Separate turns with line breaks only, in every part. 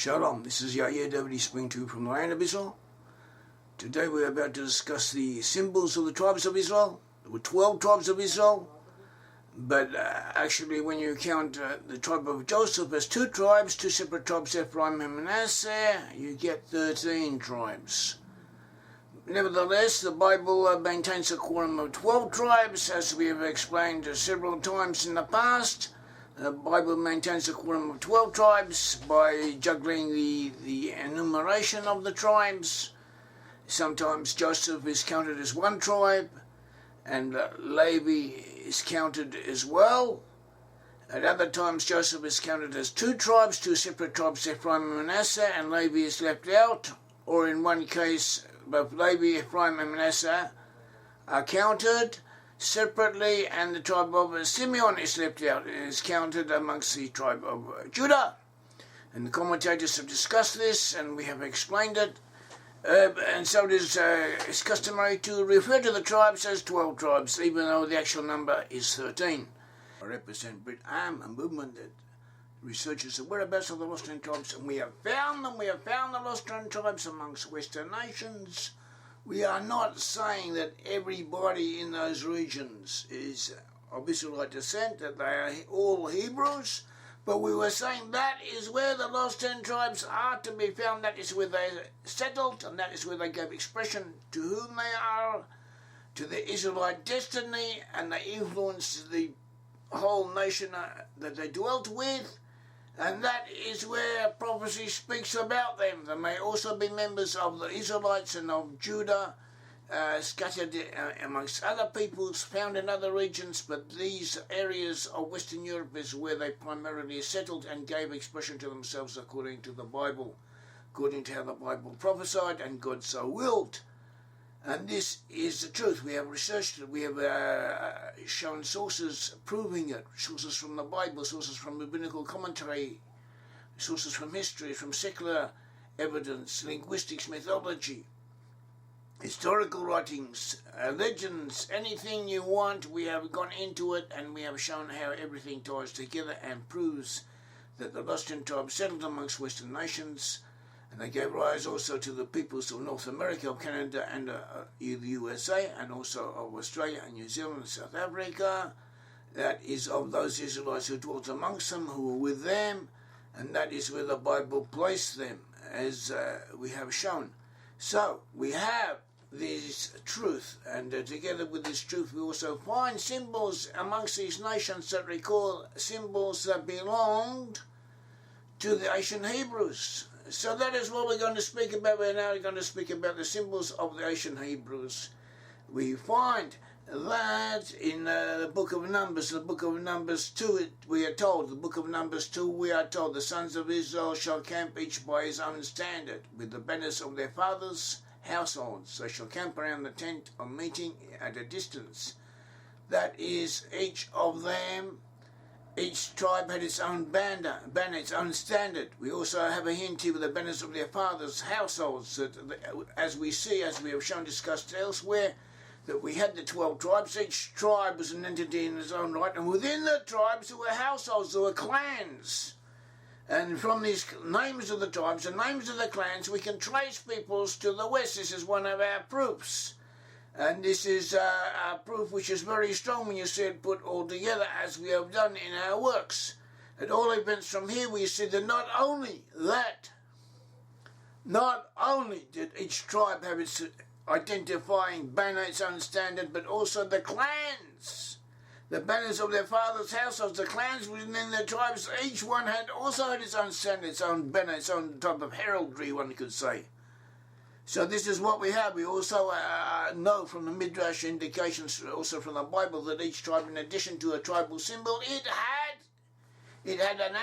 Shalom, this is Yair Davidiy speaking to you from the land of Israel. Today we're about to discuss the symbols of the tribes of Israel. There were 12 tribes of Israel, but actually when you count the tribe of Joseph as two tribes, two separate tribes, Ephraim and Manasseh, you get 13 tribes. Nevertheless, the Bible maintains a quorum of 12 tribes, as we have explained several times in the past. The Bible maintains a quorum of 12 tribes by juggling the enumeration of the tribes. Sometimes Joseph is counted as one tribe, and Levi is counted as well. At other times, Joseph is counted as two tribes, two separate tribes, Ephraim and Manasseh, and Levi is left out. Or in one case, both Levi, Ephraim, and Manasseh are counted separately, and the tribe of Simeon is left out. It is counted amongst the tribe of Judah. And the commentators have discussed this, and we have explained it. And so it is it's customary to refer to the tribes as 12 tribes, even though the actual number is 13. I represent Brit-Am, a movement that researches the whereabouts of the lost tribes, and we have found them. We have found the lost tribes amongst Western nations. We are not saying that everybody in those regions is of Israelite descent, that they are all Hebrews, but we were saying that is where the lost 10 tribes are to be found. That is where they settled, and that is where they gave expression to whom they are, to their Israelite destiny, and they influenced the whole nation that they dwelt with. And that is where prophecy speaks about them. They may also be members of the Israelites and of Judah, scattered amongst other peoples found in other regions, but these areas of Western Europe is where they primarily settled and gave expression to themselves according to the Bible, according to how the Bible prophesied and God so willed. And this is the truth. We have researched it. We have shown sources proving it, sources from the Bible, sources from rabbinical commentary, sources from history, from secular evidence, linguistics, mythology, historical writings, legends, anything you want. We have gone into it, and we have shown how everything ties together and proves that the lost tribes settled amongst Western nations. And they gave rise also to the peoples of North America, of Canada, and the USA, and also of Australia and New Zealand and South Africa. That is of those Israelites who dwelt amongst them, who were with them, and that is where the Bible placed them, as we have shown. So, we have this truth, and together with this truth we also find symbols amongst these nations that recall symbols that belonged to the ancient Hebrews. So that is what we're going to speak about. We're now going to speak about the symbols of the ancient Hebrews. We find that in the book of Numbers, the book of Numbers 2, we are told, the book of Numbers 2, we are told, the sons of Israel shall camp each by his own standard, with the banners of their fathers' households. They shall camp around the tent of meeting at a distance. That is, each of them, each tribe had its own banner, its own standard. We also have a hint here with the banners of their fathers' households, that, as we see, as we have shown discussed elsewhere, that we had the 12 tribes. Each tribe was an entity in its own right, and within the tribes there were households, there were clans. And from these names of the tribes and names of the clans, we can trace peoples to the west. This is one of our proofs. And this is a proof which is very strong when you see it put all together, as we have done in our works. At all events, from here we see that not only did each tribe have its identifying banner, its own standard, but also the clans, the banners of their fathers' households, the clans within their tribes, each one had its own standard, its own banner, its own type of heraldry, one could say. So this is what we have. We also know from the Midrash indications, also from the Bible, that each tribe, in addition to a tribal symbol, it had an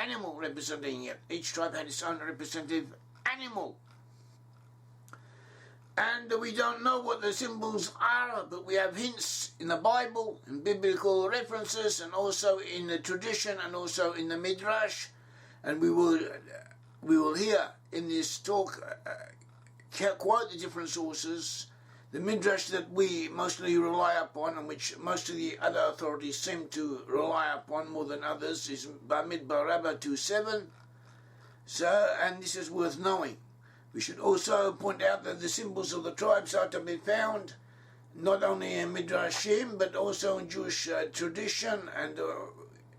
animal representing it. Each tribe had its own representative animal. And we don't know what the symbols are, but we have hints in the Bible, in biblical references, and also in the tradition, and also in the Midrash. And we will hear in this talk quote the different sources. The Midrash that we mostly rely upon, and which most of the other authorities seem to rely upon more than others, is Bamidbar Rabbah 2:7, So, and this is worth knowing. We should also point out that the symbols of the tribes are to be found not only in Midrashim but also in Jewish tradition, and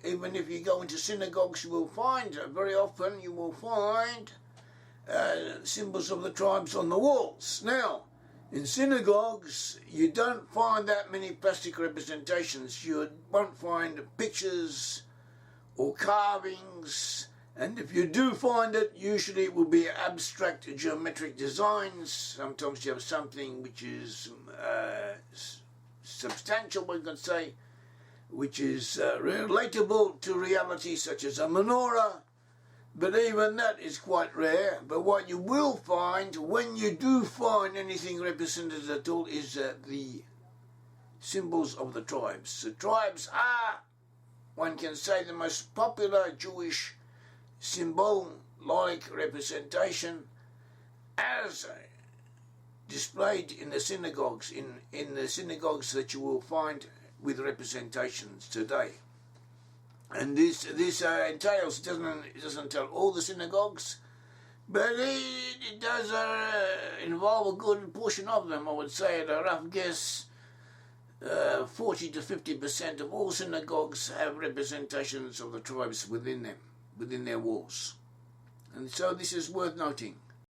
even if you go into synagogues you will find, very often you will find symbols of the tribes on the walls. Now, in synagogues you don't find that many plastic representations. You won't find pictures or carvings, and if you do find it, usually it will be abstract geometric designs. Sometimes you have something which is substantial, one can say, which is relatable to reality, such as a menorah, but even that is quite rare. But what you will find, when you do find anything represented at all, is the symbols of the tribes. The tribes are, one can say, the most popular Jewish symbolic representation as displayed in the synagogues, in the synagogues that you will find with representations today. And this entails, it doesn't tell all the synagogues, but it does involve a good portion of them. I would say at a rough guess 40 to 50% of all synagogues have representations of the tribes within them, within their walls. And so this is worth noting.